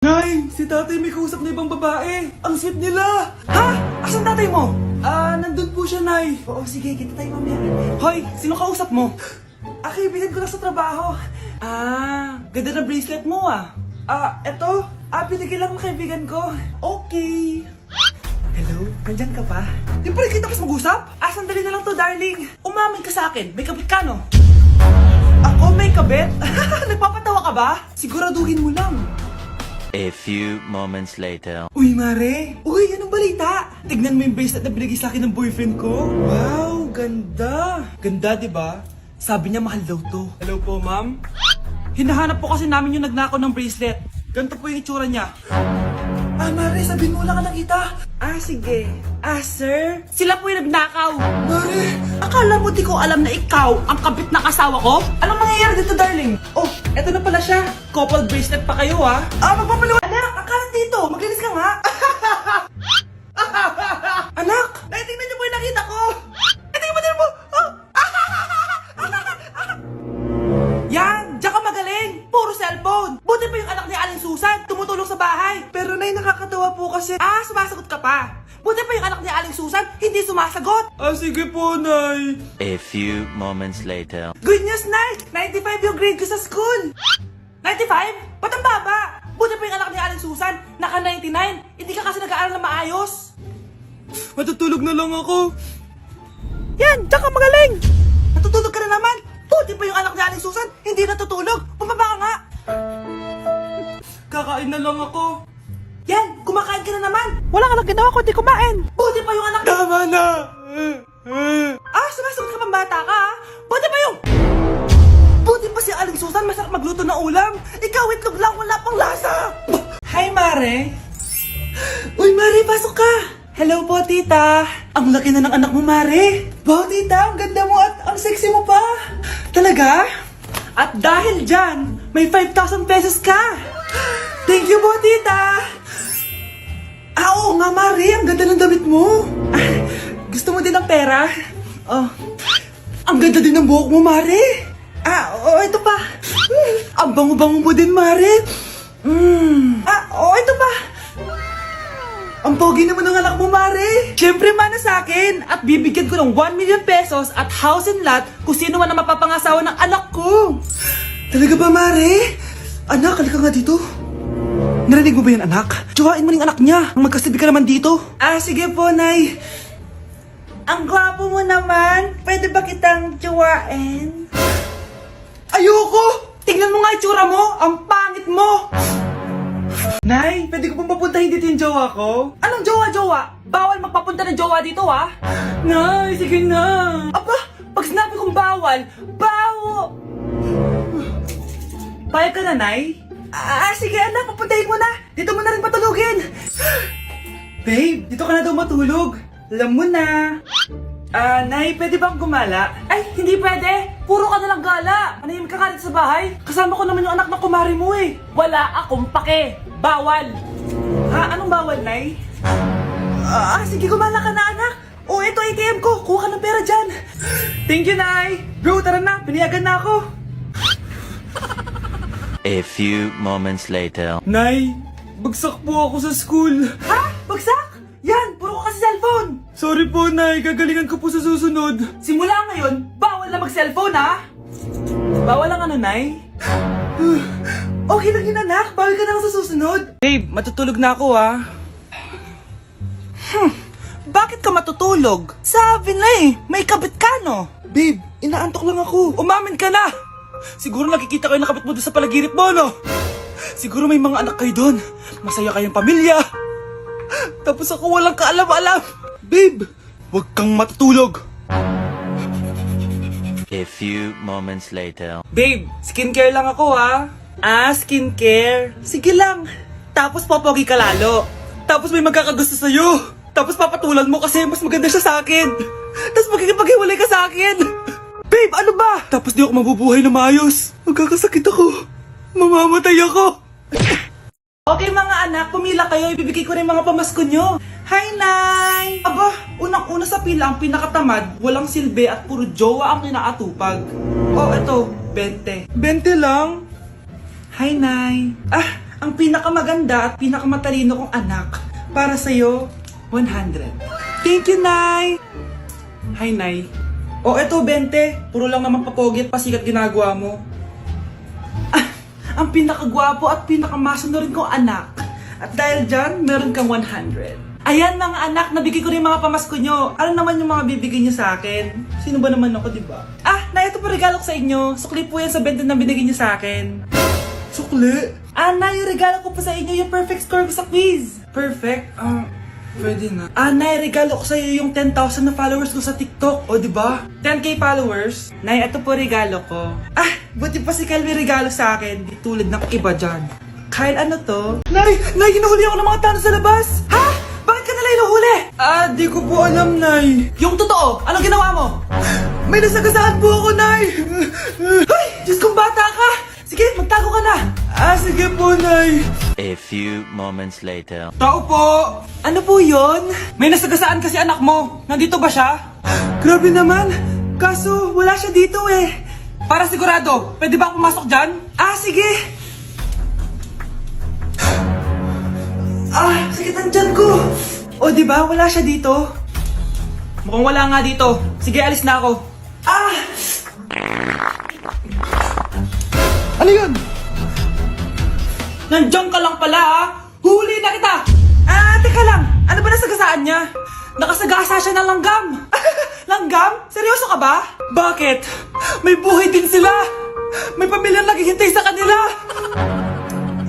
Nay, si tatay may kausap na ibang babae. Ang sweet nila. Ha? Asan tatay mo? Nandun po siya, Nay. Oo, sige, kita tayo mamaya. Hoy, sino kausap mo? Kaibigan ko lang sa trabaho. Ganda ng bracelet mo eto. Pinigil lang ng kaibigan ko. Okay. Hello? Nandyan ka pa? Di pa rin kita mas mag-usap? Sandali na lang to, darling. Umamin ka sa akin. May kabit ka, no? Ako may kabit? Nagpapatawa ka ba? Siguraduhin mo lang. A few moments later. Uy, Mare! Uy, anong balita? Tignan mo yung bracelet na binigay sa akin ng boyfriend ko. Wow, ganda! Ganda, di ba? Sabi niya mahal daw to. Hello po, ma'am? Hinahanap po kasi namin yung nagnakaw ng bracelet. Ganito po yung itsura niya. Mare, sabihin mo lang ka nakita. Sige. Sir? Sila po yung nagnakaw. Mare! Akala mo di ko alam na ikaw ang kabit ng asawa ko? Anong mangyayari dito, darling? Oh, eto na pala siya. Couple bracelet pa kayo, magpapaliwanag. Anak, akala dito. Maglinis ka nga. Anak! Tingnan niyo po yung nakita ko. Tingnan mo. Yan! Diyan ka magaling! Puro cellphone! Buti pa yung anak ni Aling Susan, tumutulong sa bahay. Pero nay, nakakatawa po kasi. Sumasagot ka pa. Buti pa yung anak ni Aling Susan, hindi sumasagot. Sige po, nay. A few moments later. Good news, nay! 95 yung grade ko sa school. 95? Ba't ang baba? Buti pa yung anak ni Aling Susan, naka 99. Hindi ka kasi nag-aaral na maayos. Matutulog na lang ako. Yan! Diyan ka magaling! Natutulog ka na naman! Buti pa yung anak ni Aling Susan, hindi natutulog. Pumaba ka nga. Kakain na lang ako. Yan, kumakain ka na naman. Wala ka lang ginawa kundi kumain. Buti pa yung anak. Tama na. Sumasagot ka pang bata ka. Buti pa si Aling Susan, masarap magluto ng ulam. Ikaw itlog lang, wala pang lasa. Hi, Mare. Uy, Mare, pasok ka. Hello po, tita. Ang laki na ng anak mo, Mare. Wow, tita, ang ganda mo at ang sexy mo pa. Talaga? At dahil dyan, may 5,000 pesos ka. Thank you po, tita. Oo nga, Mare, ang ganda ng damit mo. Gusto mo din ng pera? Ang ganda din ng buhok mo, Mare. Ito pa. Ang bango-bango mo din, Mare. Ito pa. Ang pogi naman ng anak mo, Mare. Siyempre, mana sa akin. At bibigyan ko ng 1 million pesos at house and lot kung sino man ang mapapangasawa ng anak ko. Talaga ba, Mare? Anak, halika nga dito. Narinig mo ba yan, anak? Tsuwain mo ng anak niya. Magkasabi ka naman dito. Sige po, Nay. Ang gwapo mo naman. Pwede ba kitang tsuwain? Ayoko! Tingnan mo nga itsura mo. Ang pangit mo. Nay, pwede ko pong papuntahin dito yung jowa ko? Anong jowa-jowa? Bawal magpapunta ng jowa dito, Nay, sige na. Pag sinabi kong bawal, bawo. Payag ka na, Nay? Sige anak, papuntahin mo na. Dito mo na rin patulugin. Babe, dito ka na daw matulog. Alam mo na. Nay, pwede bang gumala? Hindi pwede. Puro ka nalang gala. Manahimik ka nga dito sa bahay. Kasama ko naman yung anak ng kumari mo Wala akong pake. Bawal. Anong bawal, Nay? Sige, gumala ka na, anak. Ito ATM ko. Kuha ka ng pera dyan. Thank you, Nay. Bro, tara na. Pinayagan na ako. A few moments later. Nay, bagsak po ako sa school. Bagsak? Yan, puro ka kasi cellphone. Sorry po, Nay. Gagalingan ko po sa susunod. Simula ngayon, bawal na mag-cellphone, Bawal lang Nay? Okay lang yun, anak. Bawal ka na lang sa susunod. Babe, matutulog na ako, Bakit ka matutulog? Sabi na may kabit ka, no? Babe, inaantok lang ako. Umamin ka na! Siguro nakikita ko yung nakabit mo doon sa palaginip mo, no? Siguro may mga anak kayo doon. Masaya kayong pamilya. Tapos ako walang kaalam-alam. Babe, huwag kang matutulog. A few moments later. Babe, skincare lang ako, skincare. Sige lang. Tapos popogi ka lalo. Tapos may magkakagusto sa'yo. Tapos papatulan mo kasi mas maganda siya sa akin. Tapos magkikipaghiwalay ka sa akin. Babe, ano ba? Tapos di ako mabubuhay na maayos. Magkakasakit ako. Mamamatay ako. Okay mga anak, pumila kayo. Ibibigay ko rin mga pamasko nyo. Hi, Nay! Unang-una sa pila ang pinakatamad, walang silbi at puro jowa ang kinaatupag. Eto, 20. 20 lang? Hi, Nay. ang pinakamaganda at pinakamatalino kong anak. Para sa'yo, 100. Thank you, Nay! Hi, Nay. O, eto, 20. Puro lang naman papogi at pasikat ginagawa mo. Ah, ang pinakagwapo at pinakamasunod kong anak. At dahil dyan, meron kang 100. Ayan mga anak, nabigay ko rin mga pamasko nyo. Ano naman yung mga bibigay nyo sa akin? Sino ba naman ako, di ba? Ah, na ito po regalo ko sa inyo. Sukli po yan sa 20 na binigay nyo sa akin. Sukli? Ah, na yung regalo ko po sa inyo yung perfect score ko sa quiz. Perfect? Pwede na. Ah, Nay, regalo ko sa'yo yung 10,000 na followers ko sa TikTok. O, di ba? 10k followers. Nay, ito po regalo ko. Ah, buti pa si Kyle may regalo sa akin. Di tulad ng iba dyan. Kyle, ano to? Nay, hinuhuli ako ng mga tano sa labas. Ha? Bakit ka nila hinuhuli? Ah, di ko po alam, Nay. Yung totoo, anong ginawa mo? May nasagasaan po ako, Nay. Ay, Diyos kong bata ka. Sige, magtago ka na. Ah, sige po, Nay. A few moments later. Tao po! Ano po yon? May nasagasaan kasi anak mo. Nandito ba siya? Grabe naman. Kaso, wala siya dito eh. Para sigurado, pwede ba ako pumasok dyan? Ah, sige. Ah, sakit ang tiyan ko. O, di ba? Wala siya dito. Mukhang wala nga dito. Sige, alis na ako. Ah! Ano yun? Nandiyan ka lang pala, ha? Huli na kita! Ah, teka lang. Ano ba nasagasaan niya? Nakasagasa siya ng langgam. Langgam? Seryoso ka ba? Bakit? May buhay din sila. May pamilyang naghihintay sa kanila.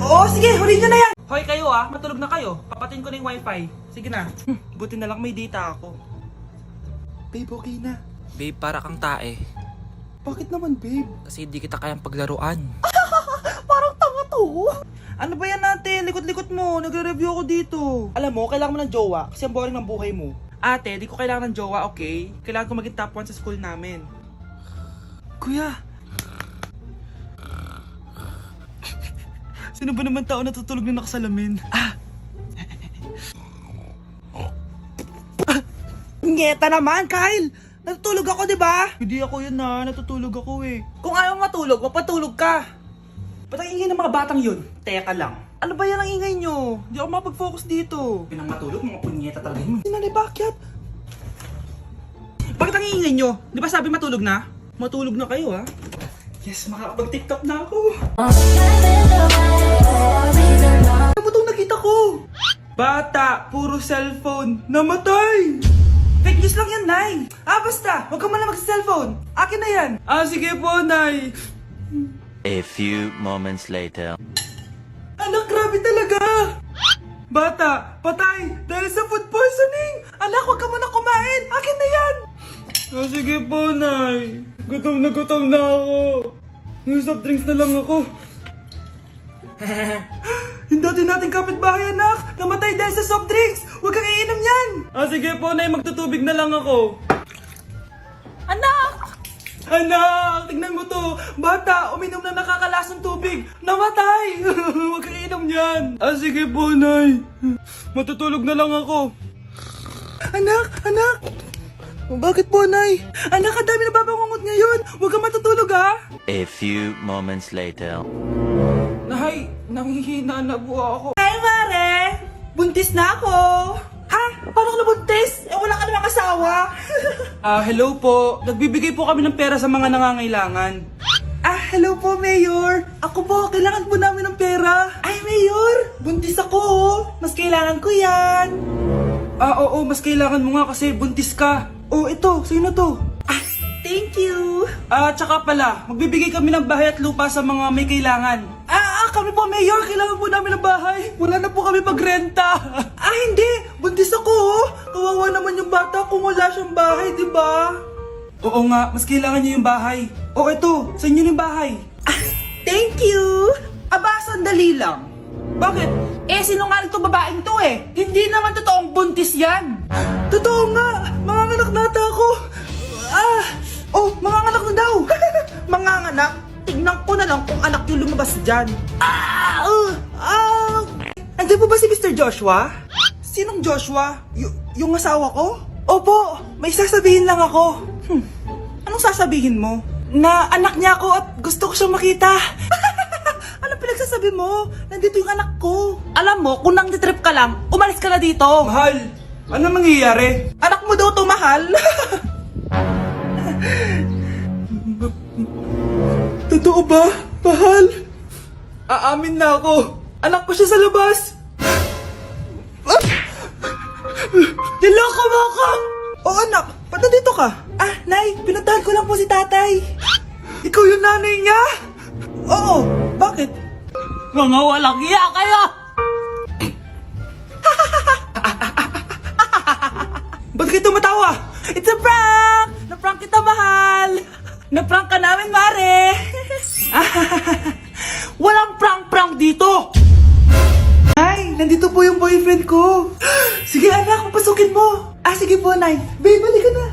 Oo, sige, huli niyo na yan. Hoy kayo matulog na kayo. Papatin ko na yung wifi. Sige na. Buti na lang may data ako. Babe, okay na. Babe, para kang tae. Bakit naman, babe? Kasi hindi kita kayang paglaruan. Parang tanga to. Ano ba yan natin? Likot-likot mo. Nagre-review ako dito. Alam mo, kailangan mo ng jowa kasi ang boring ng buhay mo. Ate, di ko kailangan ng jowa, okay? Kailangan ko maging top 1 sa school namin. Kuya! Sino ba naman tao natutulog na nakasalamin? Ngeta naman, Kyle! Natutulog ako, di ba? Hindi ako yun natutulog ako eh. Kung ayaw matulog, mapatulog ka. Ba't ang ingay ng mga batang yun? Teka lang. Ano ba yan ang ingay nyo? Hindi ako mapag-focus dito. Pinang matulog, mga punyeta talaga yun. Sinanay, bakit? Bakit ang ingay nyo? Di ba sabi matulog na? Matulog na kayo, ha? Yes, makakapag-tiktok na ako. Ano ba itong nakita ko? Bata, puro cellphone, namatay! Fake news lang yan, Nay. Ah, basta, huwag ka man lang mag-cellphone. Akin na yan. Ah, sige po, Nay. A few moments later. Anak, grabe talaga! Bata, patay! Dahil sa food poisoning! Anak, huwag ka muna kumain! Akin na yan! Ah, sige po, Nay. Gutom na ako. May soft drinks na lang ako. Yung dati nating kapitbahay, anak! Namatay dahil sa soft drinks! Huwag kang iinom yan! Ah, sige po, Nay. Magtutubig na lang ako. Anak! Anak! Tignan mo to! Bata, uminom na nakakalasang tubig! Namatay! Huwag kang inom yan! Ah, sige po, Nay. Matutulog na lang ako. Anak! Anak! Bakit po, Nay? Anak, ang dami na babangungot ngayon! Huwag kang matutulog, ha? A few moments later. Nay, nangihina na po ako. Hi, Mare! Buntis na ako! Ha? Paano ka nabuntis? Eh, wala ka namang asawa. Hello po. Nagbibigay po kami ng pera sa mga nangangailangan. Hello po, Mayor. Ako po, kailangan po namin ng pera. Ay, Mayor! Buntis ako, oh. Mas kailangan ko yan. Oo, mas kailangan mo nga kasi buntis ka. Oh, ito. Sa'yo na to. Thank you. Tsaka pala, magbibigay kami ng bahay at lupa sa mga may kailangan. Kami po, Mayor. Kailangan po namin ng bahay. Wala na po kami pagrenta. Hindi. Buntis ako, oh. Kawawa naman yung bata kung wala siyang bahay, di ba? Oo nga, mas kailangan niyo yung bahay. Oh, ito. Sa inyo yung bahay. Thank you. Sandali lang. Bakit? Sinungaling to babaeng to eh. Hindi naman totoong buntis yan. Totoo nga. Manganganak nata ako. Manganganak na daw. Manganganak? Tignan ko na lang kung anak yung lumabas dyan. Andiyan po ba si Mr. Joshua? Sinong Joshua? Yung asawa ko? Opo, may sasabihin lang ako. Anong sasabihin mo? Na anak niya ako at gusto ko siyang makita. Anong pinagsasabi sinasabi mo? Nandito yung anak ko. Alam mo, kung nang-trip ka lang, umalis ka na dito. Mahal, ano mangyayari? Anak mo daw to, mahal. Totoo ba, mahal? Aamin na ako. Anak ko siya sa labas. Niloko mo ako! Oh, anak, ba't nandito ka? Ah, Nay, pinuntahan ko lang po si tatay. Ikaw yung nanay niya? Oo, bakit? Mga walang iya kayo! Ba't kayo tumatawa? It's a prank! Na-prank kita, mahal! Na-prank ka namin, Mare! Walang prank-prank dito! Nay, nandito po yung boyfriend ko. Sige, anak, papasukin mo! Ah, sige po, Nay. Babe, balik ka na!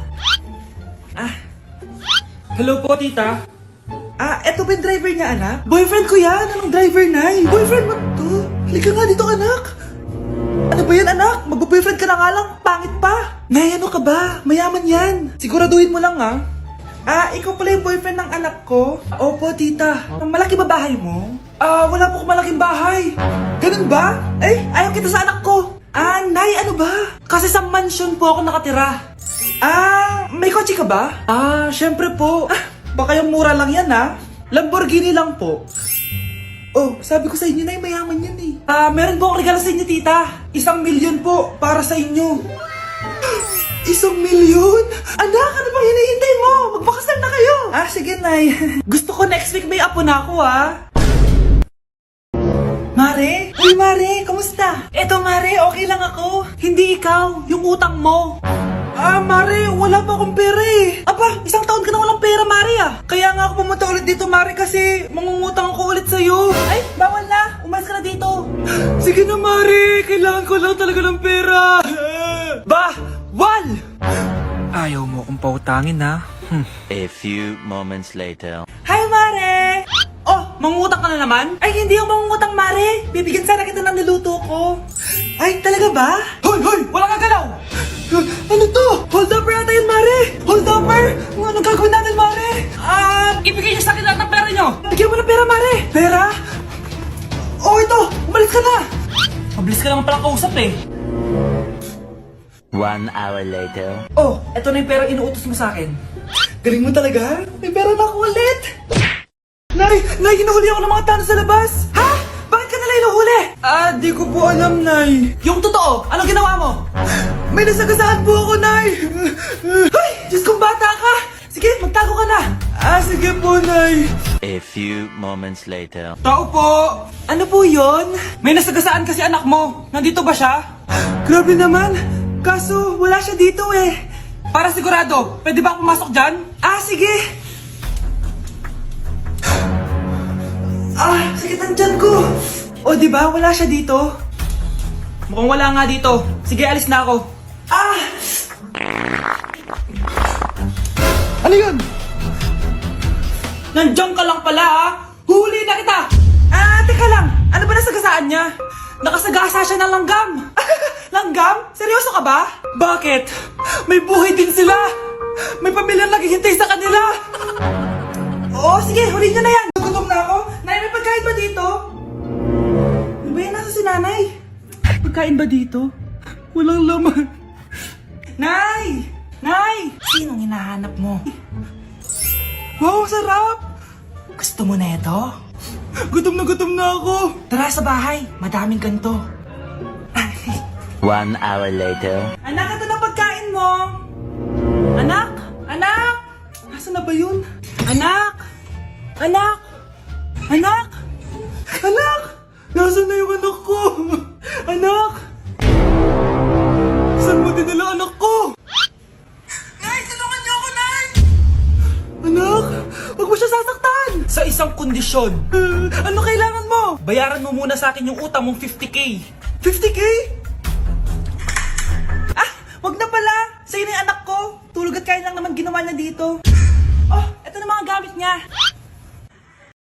Hello po, tita. Ah, eto ba yung driver niya, anak? Boyfriend ko yan! Anong driver, Nay? Boyfriend mo to? Halika nga dito, anak! Ano ba yan, anak? Magbo-boyfriend ka na nga lang, pangit pa! Nay, ano ka ba? Mayaman yan! Siguraduhin mo lang, ha? Ah, ikaw pala yung boyfriend ng anak ko? Opo, tita. Malaki ba bahay mo? Ah, wala po akong malaking bahay. Ganun ba? Ay, ayaw kita sa anak ko. Ah, Nay, ano ba? Kasi sa mansion po ako nakatira. Ah, may kotse ka ba? Ah, syempre po. Ah, baka yung mura lang yan, ha? Lamborghini lang po. Oh, sabi ko sa inyo, Nay, mayaman yan eh. Ah, meron po akong regalo sa inyo, tita. 1,000,000 po para sa inyo. 1,000,000? Anak, ano bang hinihintay mo? Magpakasal na kayo! Ah, sige, Nay. Gusto ko next week may apo na ako, ah. Mare? Uy, Mare, kamusta? Eto, Mare, okay lang ako. Hindi ikaw, yung utang mo. Ah, Mare, wala pa akong pera eh. Aba, 1 taon ka na walang pera, Mare ah. Kaya nga ako pumunta ulit dito, Mare, kasi mangungutang ako ulit sa'yo. Ay, bawal na. Umalis ka na dito. Sige na, Mari. Kailangan ko lang talaga ng pera. Wal! Ayaw mo akong pautangin ha. A few moments later. Hi, Mare! Oh, mangungutang ka na naman? Ay, hindi ako mangungutang, Mare. Bibigyan sana kita ng niluto ko. Ay, talaga ba? Hoy, hoy! Wala kang galaw! Ano to? Hold upper yata yun, Mare! Hold upper! Anong gagawin natin, Mare? Ibigay niyo sa akin lahat ng pera niyo! Bigyan mo ng pera, Mare! Pera? Oh, ito! Umalis ka na! Mabilis ka naman palang kausap eh. 1 hour later. Oh, eto na yung pera inuutos mo sa akin. Galing mo talaga? May pera na ako ulit! Nay! Nay, hinuhuli ako ng mga tano sa labas! Ha? Bakit ka nila hinuhuli? Ah, di ko po alam, Nay. Yung totoo, anong ginawa mo? May nasagasaan po ako, Nay. Ay! Diyos kong bata ka! Sige, magtago ka na! Ah, sige po, Nay. A few moments later. Tao po. Ano po yon? May nasagasaan kasi anak mo. Nandito ba siya? Grabe naman. Kaso, wala siya dito eh. Para sigurado, pwede ba ako pumasok dyan? Ah, sige! Ah, sakit ang tiyan ko! O, di ba wala siya dito? Mukhang wala nga dito. Sige, alis na ako. Ah! Ano yun? Nandiyan ka lang pala, ha? Huli na kita! Ah, teka lang. Ano ba nasagasaan niya? Nakasagasa siya ng langgam. Langgam? Seryoso ka ba? Bakit? May buhay din sila. May pamilyang naghihintay sa kanila. Oo, sige, huli niyo na yan. Gutom na ako. Nay, may pagkain ba dito? Ano ba yan? Nasa si nanay? Pagkain ba dito? Walang laman. Nay! Nay! Sinong hinahanap mo? Wow, sarap! Gusto mo na ito? Gutom na ako. Tara sa bahay, madaming ganito. 1 hour later. Anak, ito na pagkain mo! Anak! Anak! Nasaan na ba yun? Anak! Anak! Anak! Anak! Nasaan na yung anak ko? Anak! Saan mo dinala anak ko? Nay, tulungan niyo ako, Nay! Anak! Huwag mo siya sasaktan! Sa isang kondisyon. Ano kailangan mo? Bayaran mo muna sa akin yung utang mong 50K. 50K? Ah! Wag na pala! Sa'yo na yung anak ko. Tulog at kain lang naman ginawa niya dito. Oh, eto na mga gamit niya.